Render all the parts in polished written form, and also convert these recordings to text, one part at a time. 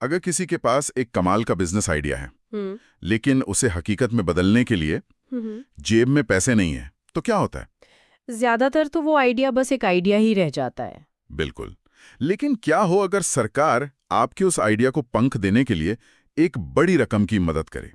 अगर किसी के पास एक कमाल का बिजनेस आइडिया है, हम्म लेकिन उसे हकीकत में बदलने के लिए हम्म जेब में पैसे नहीं है, तो क्या होता है? ज्यादातर तो वो आइडिया बस एक आइडिया ही रह जाता है। बिल्कुल। लेकिन क्या हो अगर सरकार आपके उस आइडिया को पंख देने के लिए एक बड़ी रकम की मदद करे?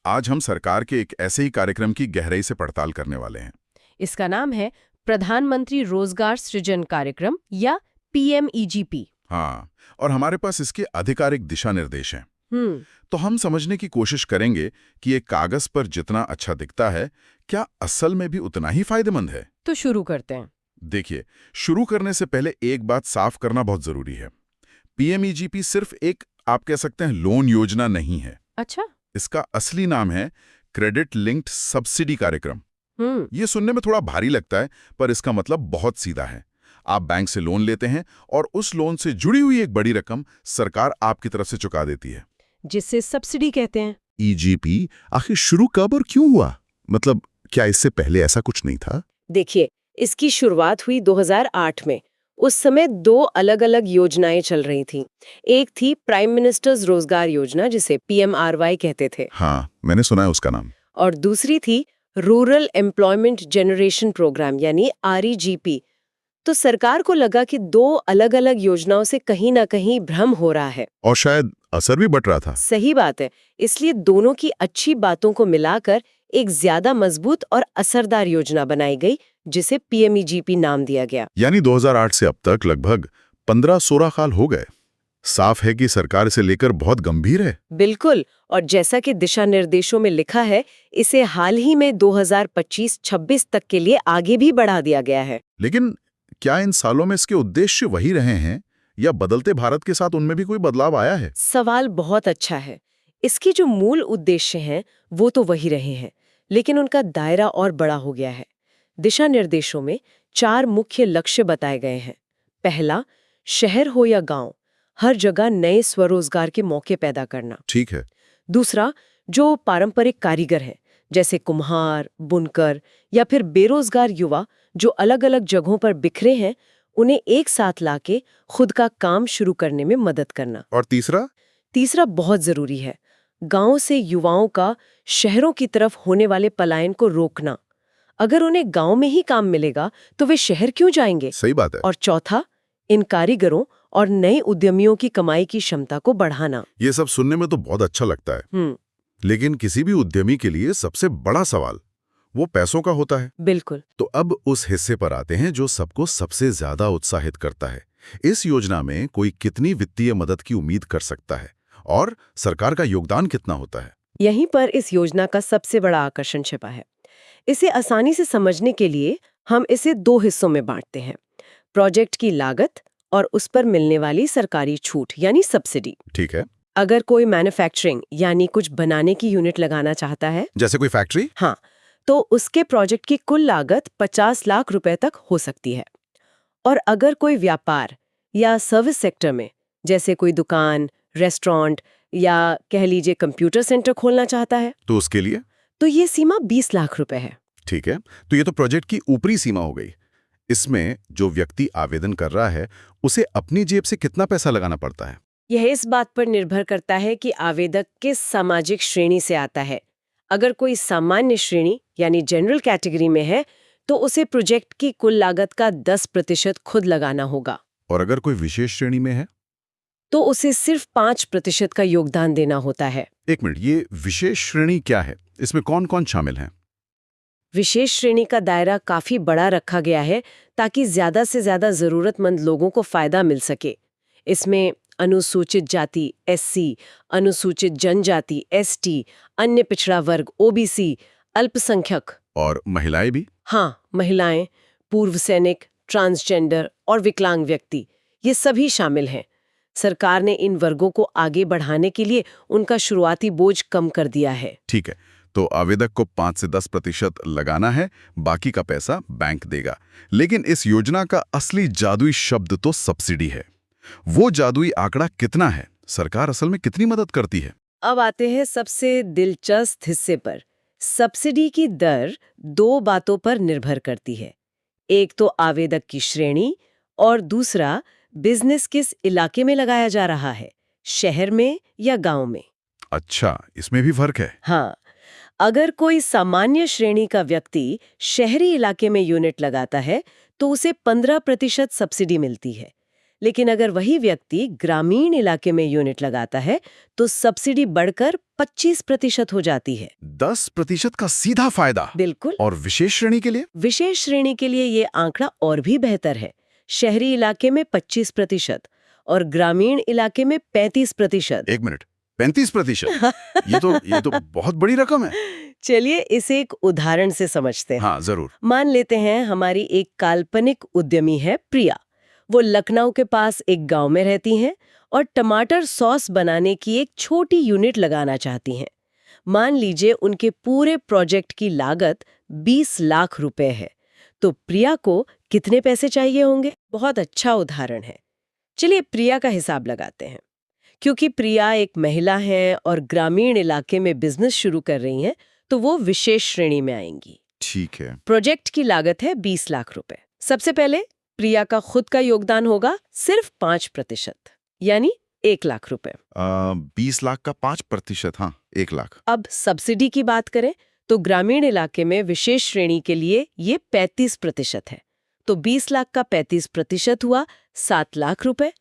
आज हम सरकार के एक ऐसे ही कार्यक्रम की गहराई से पड़ताल करने वाले हैं। इसका नाम है प्रधानमंत्री रोजगार सृजन कार्यक्रम या पीएमईजीपी। हाँ, और हमारे पास इसके आधिकारिक दिशा निर्देश हैं। हम्म तो हम समझने की कोशिश करेंगे कि ये कागज पर जितना अच्छा दिखता है, क्या असल में भी उतना ही फायदेमंद है। तो शुरू करते हैं। देखिए, शुरू करने से पहले एक बात साफ करना बहुत जरूरी है। पीएमईजीपी सिर्फ एक, आप कह सकते हैं, लोन योजना नहीं है। अच्छा। इसका असली नाम है क्रेडिट लिंक्ड सब्सिडी कार्यक्रम। हम्म ये सुनने में थोड़ा भारी लगता है, पर इसका मतलब बहुत सीधा है। आप बैंक से लोन लेते हैं और उस लोन से जुड़ी हुई एक बड़ी रकम सरकार आपकी तरफ से चुका देती है, जिससे सब्सिडी कहते हैं। ईजीपी आखिर शुरू कब और क्यों हुआ? मतलब क्या इससे पहले ऐसा कुछ नहीं था? देखिए, इसकी शुरुआत हुई 2008 में। उस समय दो अलग-अलग योजनाएं चल रही थीं। एक थी प्राइम मिनिस्टर्स रोजगार योजना, जिसे पीएमआरवाई कहते थे, हाँ, मैंने सुना है उसका नाम। और दूसरी थी रूरल एम्प्लॉयमेंट जनरेशन प्रोग्राम यानी आरईजीपी। तो सरकार को लगा कि दो अलग-अलग योजनाओं से कहीं ना कहीं भ्रम हो रहा है। और शायद असर भी बट रहा था। सही बात है। इसलिए दोनों की अच्छी बातों को मिलाकर एक ज्यादा मजबूत और असरदार योजना बनाई गई, जिसे पीएमईजीपी नाम दिया गया। यानी 2008 से अब तक लगभग 15-16 साल हो गए। साफ है कि सरकार इसे लेकर बहुत गंभीर है। बिल्कुल, और जैसा कि दिशा निर्देशों में लिखा है, इसे हाल ही में 2025-26 तक के लिए आगे भी बढ़ा दिया गया है। लेकिन क्या इन सालों में इसके उद्देश्य वही रहे हैं या बदलते भारत के साथ उनमें भी कोई बदलाव आया है? सवाल बहुत अच्छा है। इसके जो मूल उद्देश्य हैं वो तो वही रहे हैं, लेकिन उनका दायरा और बड़ा हो गया है। दिशा निर्देशों में 4 मुख्य लक्ष्य बताए गए हैं। पहला, शहर हो या गांव, हर जगह नए स्वरोजगार के मौके पैदा करना। ठीक है। दूसरा, जो पारंपरिक कारीगर हैं, जैसे कुम्हार, बुनकर या फिर बेरोजगार युवा जो अलग-अलग जगहों पर बिखरे हैं, उन्हें एक साथ लाके खुद का काम शुरू करने में मदद करना। और तीसरा? तीसरा बहुत जरूरी है, गांव से युवाओं का शहरों की तरफ होने वाले पलायन को रोकना। अगर उन्हें गांव में ही काम मिलेगा तो वे शहर क्यों जाएंगे? सही बात है। और चौथा, इन कारीगरों और नए उद्यमियों की कमाई की क्षमता को बढ़ाना। ये सब सुनने में तो बहुत अच्छा लगता है, लेकिन किसी भी उद्यमी के लिए सबसे बड़ा सवाल वो पैसों का होता है। बिल्कुल। तो अब उस हिस्से पर आते हैं जो सबको सबसे ज्यादा उत्साहित करता है। इस योजना में कोई कितनी वित्तीय मदद की उम्मीद कर सकता है और सरकार का योगदान कितना होता है? यहीं पर इस योजना का सबसे बड़ा आकर्षण छिपा है। इसे आसानी से समझने के लिए हम इसे 2 हिस्सों में बांटते हैं, प्रोजेक्ट की लागत और उस पर मिलने वाली सरकारी छूट यानी सब्सिडी। ठीक है। अगर कोई मैन्युफैक्चरिंग यानी कुछ बनाने की यूनिट लगाना चाहता है, जैसे कोई फैक्ट्री? हाँ, तो उसके प्रोजेक्ट की कुल लागत 50 लाख रुपए तक हो सकती है। और अगर कोई व्यापार या सर्विस सेक्टर में, जैसे कोई दुकान, रेस्टोरेंट या कह लीजिए कंप्यूटर सेंटर खोलना चाहता है, तो उसके लिए? तो ये सीमा 20 लाख रुपए है। ठीक है, तो ये तो प्रोजेक्ट की ऊपरी सीमा हो गई। इसमें जो व्यक्ति आवेदन कर रहा है उसे अपनी जेब से कितना पैसा लगाना पड़ता है? यह इस बात पर निर्भर करता है कि आवेदक किस सामाजिक श्रेणी से आता है। अगर कोई सामान्य श्रेणी यानी जनरल कैटेगरी में है, तो उसे प्रोजेक्ट की कुल लागत का 10% खुद लगाना होगा। और अगर कोई विशेष श्रेणी में है, तो उसे सिर्फ 5% का योगदान देना होता है। एक मिनट, ये विशेष श्रेणी क्या है? इसमें कौन कौन शामिल हैं? विशेष श्रेणी का दायरा काफी बड़ा रखा गया है ताकि ज्यादा से ज्यादा जरूरतमंद लोगों को फायदा मिल सके। इसमें अनुसूचित जाति एससी, अनुसूचित जनजाति एसटी, अन्य पिछड़ा वर्ग ओबीसी, अल्पसंख्यक और महिलाएं भी? हाँ, महिलाएं, पूर्व सैनिक, ट्रांसजेंडर और विकलांग व्यक्ति, ये सभी शामिल हैं। सरकार ने इन वर्गों को आगे बढ़ाने के लिए उनका शुरुआती बोझ कम कर दिया है। ठीक है, तो आवेदक को 5 से 10% लगाना है, बाकी का पैसा बैंक देगा। लेकिन इस योजना का असली जादुई शब्द तो सब्सिडी है। वो जादुई आंकड़ा कितना है? सरकार असल में कितनी मदद करती है? अब आते हैं सबसे दिलचस्प हिस्से पर। सब्सिडी की दर 2 बातों पर निर्भर करती है। एक तो आवेदक की श्रेणी और दूसरा बिजनेस किस इलाके में लगाया जा रहा है, शहर में या गांव में। अच्छा, इसमें भी फर्क है। हाँ, अगर कोई सामान्य श्रेणी का व्यक्ति शहरी इलाके में यूनिट लगाता है तो उसे 15% सब्सिडी मिलती है, लेकिन अगर वही व्यक्ति ग्रामीण इलाके में यूनिट लगाता है तो सब्सिडी बढ़कर 25% हो जाती है। 10% का सीधा फायदा। बिल्कुल। और विशेष श्रेणी के लिए? विशेष श्रेणी के लिए ये आंकड़ा और भी बेहतर है। शहरी इलाके में 25% और ग्रामीण इलाके में 35%। 1 मिनट, 35%? ये तो बहुत बड़ी रकम है। चलिए इसे एक उदाहरण से समझते हैं। हाँ, जरूर। मान लेते हैं हमारी एक काल्पनिक उद्यमी है प्रिया। वो लखनऊ के पास एक गांव में रहती हैं और टमाटर सॉस बनाने की एक छोटी यूनिट लगाना चाहती हैं। मान लीजिए उनके पूरे प्रोजेक्ट की लागत 20 लाख रुपए है, तो प्रिया को कितने पैसे चाहिए होंगे? बहुत अच्छा उदाहरण है। चलिए प्रिया का हिसाब लगाते हैं। क्योंकि प्रिया एक महिला है और ग्रामीण इलाके में बिजनेस शुरू कर रही हैं, तो वो विशेष श्रेणी में आएंगी। ठीक है। प्रोजेक्ट की लागत है 20 लाख रुपए। सबसे पहले प्रिया का खुद का योगदान होगा सिर्फ 5%, यानी 1 लाख रुपए। 20 लाख का 5%, हाँ, 1 लाख। अब सब्सिडी की बात करें तो ग्रामीण इलाके में विशेष श्रेणी के लिए ये 35% है, तो 20 लाख का 35% हुआ 7 लाख रुपए।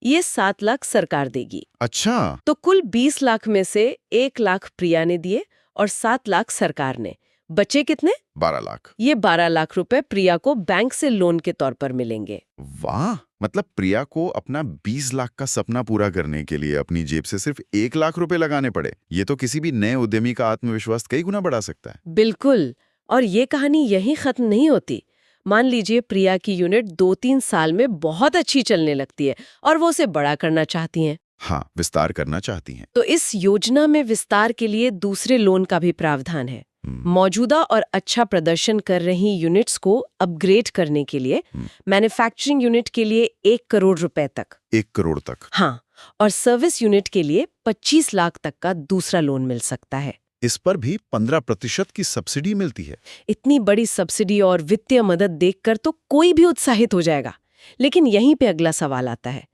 ये 7 लाख सरकार देगी। अच्छा। तो कुल 20 लाख में से 1 लाख प्रिया ने दिए और 7 लाख सरकार ने। बचे कितने? 12 लाख। ये 12 लाख रुपए प्रिया को बैंक से लोन के तौर पर मिलेंगे। वाह, मतलब प्रिया को अपना 20 लाख का सपना पूरा करने के लिए अपनी जेब से सिर्फ 1 लाख रुपए लगाने पड़े। ये तो किसी भी नए उद्यमी का आत्मविश्वास कई गुना बढ़ा सकता है। बिल्कुल। और ये कहानी यहीं खत्म नहीं होती। मान लीजिए प्रिया की यूनिट 2-3 साल में बहुत अच्छी चलने लगती है और वो उसे बड़ा करना चाहती हैं। हाँ, विस्तार करना चाहती हैं। तो इस योजना में विस्तार के लिए दूसरे लोन का भी प्रावधान है। मौजूदा और अच्छा प्रदर्शन कर रही यूनिट्स को अपग्रेड करने के लिए मैन्युफैक्चरिंग यूनिट के लिए 1 करोड़ रुपए तक। 1 करोड़ तक? हाँ, और सर्विस यूनिट के लिए 25 लाख तक का दूसरा लोन मिल सकता है। इस पर भी 15% की सब्सिडी मिलती है। इतनी बड़ी सब्सिडी और वित्तीय मदद देखकर तो कोई भी उत्साहित हो जाएगा। लेकिन यहीं पे अगला सवाल आता है,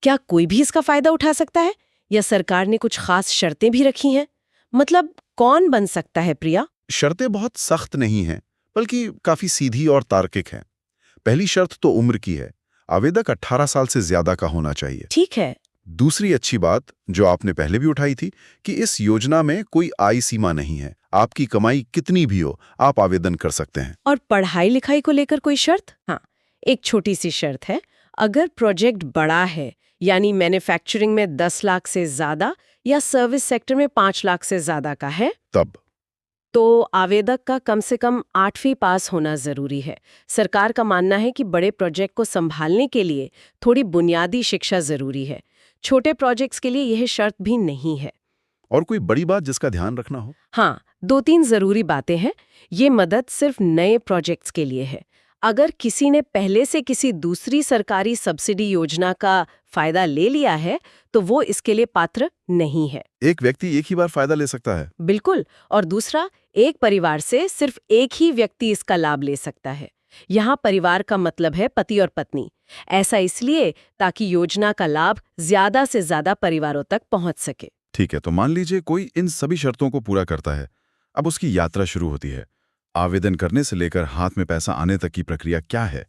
क्या कोई भी इसका फायदा उठा सकता है या सरकार ने कुछ खास शर्तें भी रखी हैं? मतलब कौन बन सकता है प्रिया? शर्तें बहुत सख्त नहीं हैं, बल्कि काफी सीधी और तार्किक हैं। पहली शर्त तो उम्र की है। आवेदक 18 साल से ज्यादा का होना चाहिए। ठीक है। दूसरी अच्छी बात, जो आपने पहले भी उठाई थी, कि इस योजना में कोई आय सीमा नहीं है। आपकी कमाई कितनी भी हो, आप आवेदन कर सकते हैं। और पढ़ाई लिखाई को लेकर कोई शर्त? हाँ, एक छोटी सी शर्त है। अगर प्रोजेक्ट बड़ा है, यानी मैन्युफैक्चरिंग में 10 लाख से ज्यादा या सर्विस सेक्टर में 5 लाख से ज्यादा का है, तब तो आवेदक का कम से कम 8वीं पास होना जरूरी है। सरकार का मानना है कि बड़े प्रोजेक्ट को संभालने के लिए थोड़ी बुनियादी शिक्षा जरूरी है। छोटे प्रोजेक्ट्स के लिए यह शर्त भी नहीं है। और कोई बड़ी बात जिसका ध्यान रखना हो? हाँ, 2-3 जरूरी बातें हैं। ये मदद सिर्फ नए प्रोजेक्ट्स के लिए है। अगर किसी ने पहले से किसी दूसरी सरकारी सब्सिडी योजना का फायदा ले लिया है, तो वो इसके लिए पात्र नहीं है। एक व्यक्ति एक ही बार फायदा ले सकता है? बिल्कुल। और दूसरा, एक परिवार से सिर्फ एक ही व्यक्ति इसका लाभ ले सकता है। यहाँ परिवार का मतलब है पति और पत्नी। ऐसा इसलिए ताकि योजना का लाभ ज्यादा से ज्यादा परिवारों तक पहुंच सके। ठीक है, तो मान लीजिए कोई इन सभी शर्तों को पूरा करता है। अब उसकी यात्रा शुरू होती है। आवेदन करने से लेकर हाथ में पैसा आने तक की प्रक्रिया क्या है?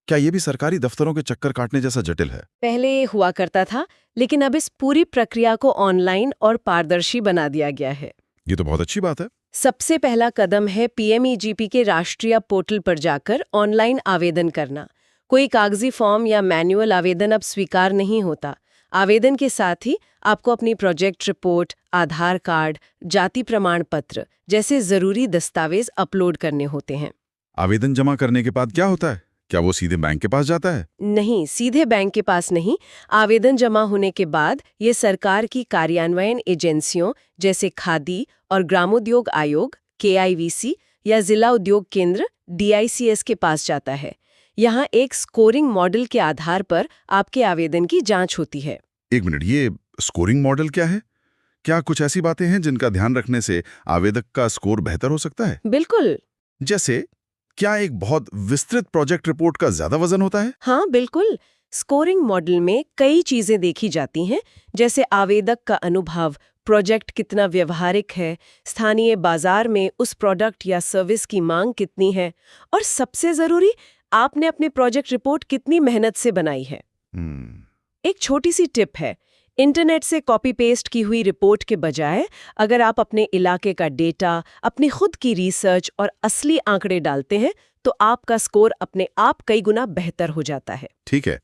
क्या ये भी सरकारी दफ्तरों के चक्कर काटने जैसा जटिल है? पहले हुआ करता था, लेकिन अब इस पूरी प्रक्रिया को ऑनलाइन और पारदर्शी बना दिया गया है। ये तो बहुत अच्छी बात है। सबसे पहला कदम है पीएमईजीपी के राष्ट्रीय पोर्टल पर जाकर ऑनलाइन आवेदन करना। कोई कागजी फॉर्म या मैनुअल आवेदन अब स्वीकार नहीं होता। आवेदन के साथ ही आपको अपनी प्रोजेक्ट रिपोर्ट, आधार कार्ड, जाति प्रमाण पत्र जैसे जरूरी दस्तावेज अपलोड करने होते हैं। आवेदन जमा करने के बाद क्या होता है? क्या वो सीधे बैंक के पास जाता है? नहीं, सीधे बैंक के पास नहीं। आवेदन जमा होने के बाद ये सरकार की कार्यान्वयन एजेंसियों जैसे खादी और ग्रामोद्योग आयोग KIVC या जिला उद्योग केंद्र DICS के पास जाता है। यहाँ एक स्कोरिंग मॉडल के आधार पर आपके आवेदन की जांच होती है। 1 मिनट, ये स्कोरिंग मॉडल क्या है? क्या कुछ ऐसी बातें हैं जिनका ध्यान रखने से आवेदक का स्कोर बेहतर हो सकता है? बिल्कुल। जैसे क्या एक बहुत विस्तृत प्रोजेक्ट रिपोर्ट का ज्यादा वजन होता है? हाँ, बिल्कुल। स्कोरिंग मॉडल में कई चीजें देखी जाती हैं, जैसे आवेदक का अनुभव, प्रोजेक्ट कितना व्यवहारिक है, स्थानीय बाजार में उस प्रोडक्ट या सर्विस की मांग कितनी है, और सबसे जरूरी, आपने अपने प्रोजेक्ट रिपोर्ट कितनी मेहनत से बनाई है। एक छोटी सी टिप है, इंटरनेट से कॉपी पेस्ट की हुई रिपोर्ट के बजाय अगर आप अपने इलाके का डेटा, अपनी खुद की रिसर्च और असली आंकड़े डालते हैं तो आपका स्कोर अपने आप कई गुना बेहतर हो जाता है। ठीक है,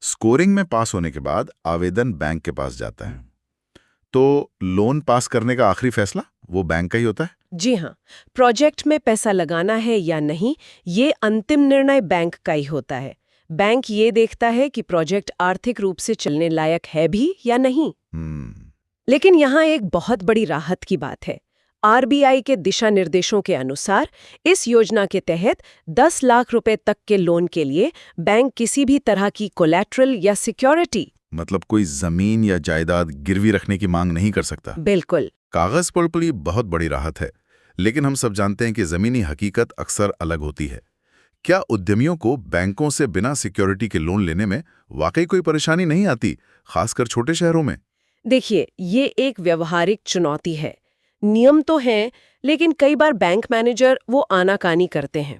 स्कोरिंग में पास होने के बाद आवेदन बैंक के पास जाता है, तो लोन पास करने का आखिरी फैसला वो बैंक का ही होता है? जी हाँ, प्रोजेक्ट में पैसा लगाना है या नहीं, ये अंतिम निर्णय बैंक का ही होता है। बैंक ये देखता है कि प्रोजेक्ट आर्थिक रूप से चलने लायक है भी या नहीं। लेकिन यहाँ एक बहुत बड़ी राहत की बात है। आरबीआई के दिशा निर्देशों के अनुसार इस योजना के तहत 10 लाख रुपए तक के लोन के लिए बैंक किसी भी तरह की कोलैटरल या सिक्योरिटी, मतलब कोई जमीन या जायदाद गिरवी रखने की मांग नहीं कर सकता। बिल्कुल। कागज पर ये बहुत बड़ी राहत है, लेकिन हम सब जानते हैं कि जमीनी हकीकत अक्सर अलग होती है। क्या उद्यमियों को बैंकों से बिना सिक्योरिटी के लोन लेने में वाकई कोई परेशानी नहीं आती, खासकर छोटे शहरों में? देखिए, ये एक व्यवहारिक चुनौती है। नियम तो हैं, लेकिन कई बार बैंक मैनेजर वो आनाकानी करते हैं।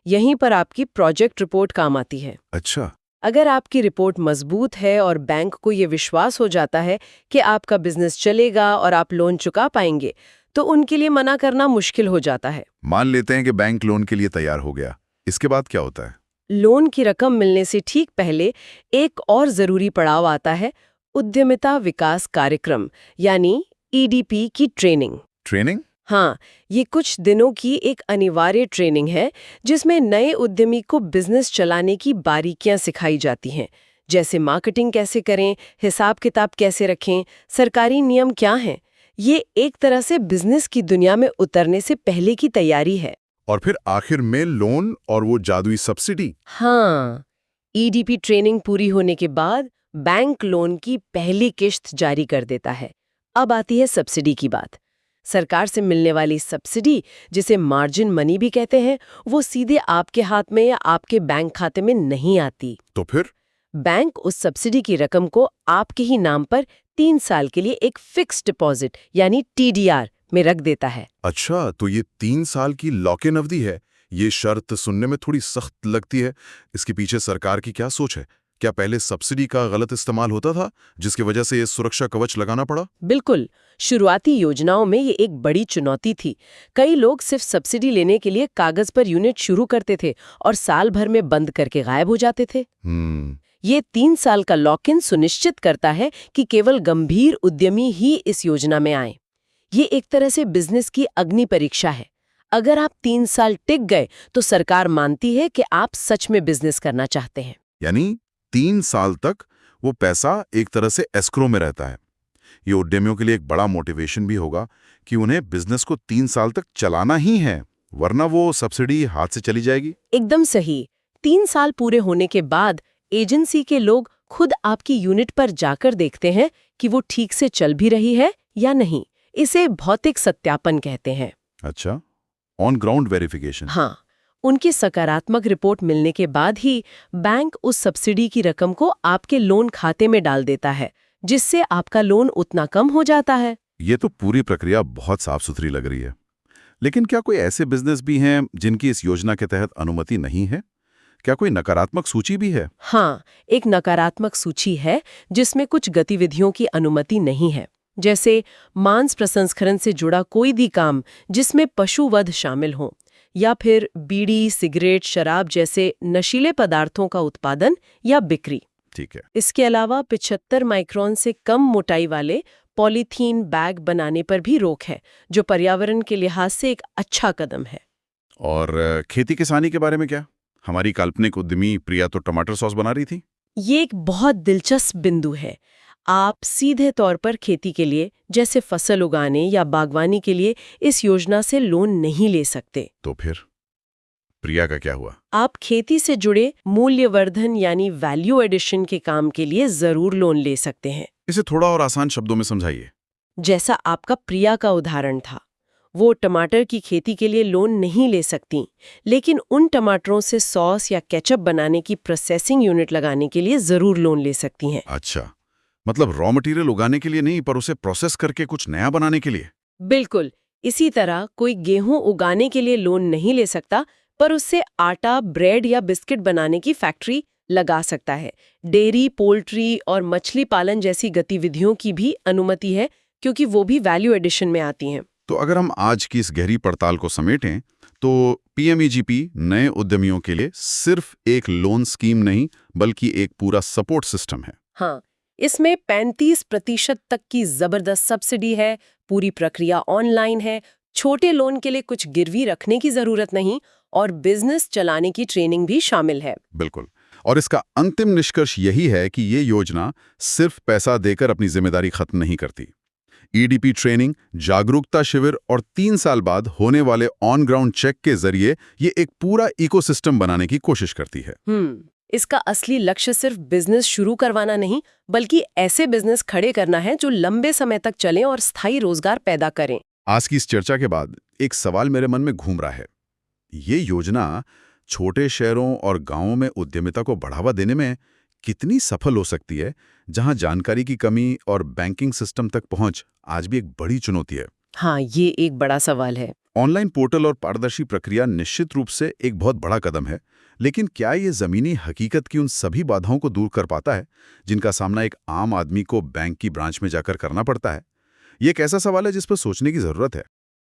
यहीं पर आपकी प्रोजेक्ट रिपोर्ट काम आती है। अच्छा। अगर आपकी रिपोर्ट मजबूत है और बैंक को ये विश्वास हो जाता है कि आपका बिजनेस चलेगा और आप लोन चुका पाएंगे, तो उनके लिए मना करना मुश्किल हो जाता है। मान लेते हैं कि बैंक लोन के लिए तैयार हो गया, इसके बाद क्या होता है? लोन की रकम मिलने से ठीक पहले एक और जरूरी पड़ाव आता है, उद्यमिता विकास कार्यक्रम यानी ईडीपी की ट्रेनिंग। ट्रेनिंग? हाँ, ये कुछ दिनों की एक अनिवार्य ट्रेनिंग है जिसमें नए उद्यमी को बिजनेस चलाने की बारीकियां सिखाई जाती हैं, जैसे मार्केटिंग कैसे करें, हिसाब किताब कैसे रखें, सरकारी नियम क्या हैं। ये एक तरह से बिजनेस की दुनिया में उतरने से पहले की तैयारी है। और फिर आखिर में लोन और वो जादुई सब्सिडी। हाँ, ईडीपी ट्रेनिंग पूरी होने के बाद बैंक लोन की पहली किश्त जारी कर देता है। अब आती है सब्सिडी की बात। सरकार से मिलने वाली सब्सिडी, जिसे मार्जिन मनी भी कहते हैं, वो सीधे आपके हाथ में या आपके बैंक खाते में नहीं आती। तो फिर बैंक उस सब्सिडी की रकम को आपके ही नाम पर 3 साल के लिए एक फिक्स डिपॉजिट यानी टीडीआर में रख देता है। अच्छा, तो ये 3 साल की लॉक इन अवधि है। ये शर्त सुनने में थोड़ी सख्त लगती है। इसके पीछे सरकार की क्या सोच है? क्या पहले सब्सिडी का गलत इस्तेमाल होता था, जिसकी वजह से ये सुरक्षा कवच लगाना पड़ा? बिल्कुल। शुरुआती योजनाओं में ये एक बड़ी चुनौती थी। कई लोग सिर्फ सब्सिडी लेने के लिए कागज पर यूनिट शुरू करते थे और साल भर में बंद करके गायब हो जाते थे। ये 3 साल का लॉक इन सुनिश्चित करता है कि केवल गंभीर उद्यमी ही इस योजना में आए। ये एक तरह से बिजनेस की अग्नि परीक्षा है। अगर आप 3 साल टिक गए तो सरकार मानती है कि आप सच में बिजनेस करना चाहते हैं। यानी 3 साल तक वो पैसा एक तरह से एस्क्रो में रहता है। ये उद्यमियों के लिए एक बड़ा मोटिवेशन भी होगा कि उन्हें बिजनेस को 3 साल तक चलाना ही है, वरना वो सब्सिडी हाथ से चली जाएगी। एकदम सही। 3 साल पूरे होने के बाद एजेंसी के लोग खुद आपकी यूनिट पर जाकर देखते हैं कि वो ठीक से चल भी रही है या नहीं। इसे भौतिक सत्यापन कहते हैं। अच्छा, ऑन ग्राउंड वेरिफिकेशन। हाँ, उनकी सकारात्मक रिपोर्ट मिलने के बाद ही बैंक उस सब्सिडी की रकम को आपके लोन खाते में डाल देता है, जिससे आपका लोन उतना कम हो जाता है। ये तो पूरी प्रक्रिया बहुत साफ सुथरी लग रही है। लेकिन क्या कोई ऐसे बिजनेस भी हैं जिनकी इस योजना के तहत अनुमति नहीं है? क्या कोई नकारात्मक सूची भी है? हाँ, एक नकारात्मक सूची है जिसमें कुछ गतिविधियों की अनुमति नहीं है, जैसे मांस प्रसंस्करण से जुड़ा कोई भी काम जिसमें पशुवध शामिल हो, या फिर बीड़ी, सिगरेट, शराब जैसे नशीले पदार्थों का उत्पादन या बिक्री। ठीक है। इसके अलावा 75 माइक्रोन से कम मोटाई वाले पॉलीथीन बैग बनाने पर भी रोक है, जो पर्यावरण के लिहाज से एक अच्छा कदम है। और खेती किसानी के बारे में क्या? हमारी काल्पनिक उद्यमी प्रिया तो टमाटर सॉस बना रही थी। ये एक बहुत दिलचस्प बिंदु है। आप सीधे तौर पर खेती के लिए, जैसे फसल उगाने या बागवानी के लिए, इस योजना से लोन नहीं ले सकते। तो फिर प्रिया का क्या हुआ? आप खेती से जुड़े मूल्यवर्धन यानी वैल्यू एडिशन के काम के लिए जरूर लोन ले सकते हैं। इसे थोड़ा और आसान शब्दों में समझाइए। जैसा आपका प्रिया का उदाहरण था, वो टमाटर की खेती के लिए लोन नहीं ले सकती, लेकिन उन टमाटरों से सॉस या केचप बनाने की प्रोसेसिंग यूनिट लगाने के लिए जरूर लोन ले सकती हैं। अच्छा, मतलब रॉ मटेरियल उगाने के लिए नहीं, पर उसे प्रोसेस करके कुछ नया बनाने के लिए। बिल्कुल। इसी तरह कोई गेहूं उगाने के लिए लोन नहीं ले सकता, पर उससे आटा, ब्रेड या बिस्किट बनाने की फैक्ट्री लगा सकता है। डेयरी, पोल्ट्री और मछली पालन जैसी गतिविधियों की भी अनुमति है, क्योंकि वो भी वैल्यू एडिशन में आती हैं। तो अगर हम आज की इस गहरी पड़ताल को समेटें, तो पीएमईजीपी नए उद्यमियों के लिए सिर्फ एक लोन स्कीम नहीं, बल्कि एक पूरा सपोर्ट सिस्टम है। हाँ, इसमें 35% तक की जबरदस्त सब्सिडी है, पूरी प्रक्रिया ऑनलाइन है, छोटे लोन के लिए कुछ गिरवी रखने की जरूरत नहीं और बिजनेस चलाने की ट्रेनिंग भी शामिल है। बिल्कुल। और इसका अंतिम निष्कर्ष यही है कि ये योजना सिर्फ पैसा देकर अपनी जिम्मेदारी खत्म नहीं करती। ईडीपी ट्रेनिंग, जागरूकता शिविर और 3 साल बाद होने वाले ऑन ग्राउंड चेक के जरिए ये एक पूरा इकोसिस्टम बनाने की कोशिश करती है। इसका असली लक्ष्य सिर्फ बिजनेस शुरू करवाना नहीं, बल्कि ऐसे बिजनेस खड़े करना है जो लंबे समय तक चलें और स्थायी रोजगार पैदा करें। आज की इस चर्चा के बाद एक सवाल मेरे मन में घूम रहा है। ये योजना छोटे शहरों और गांवों में उद्यमिता को बढ़ावा देने में कितनी सफल हो सकती है, जहां जानकारी की कमी और बैंकिंग सिस्टम तक पहुंच आज भी एक बड़ी चुनौती है। हाँ, ये एक बड़ा सवाल है। ऑनलाइन पोर्टल और पारदर्शी प्रक्रिया निश्चित रूप से एक बहुत बड़ा कदम है, लेकिन क्या ये जमीनी हकीकत की उन सभी बाधाओं को दूर कर पाता है जिनका सामना एक आम आदमी को बैंक की ब्रांच में जाकर करना पड़ता है? ये एक ऐसा सवाल है जिस पर सोचने की जरूरत है।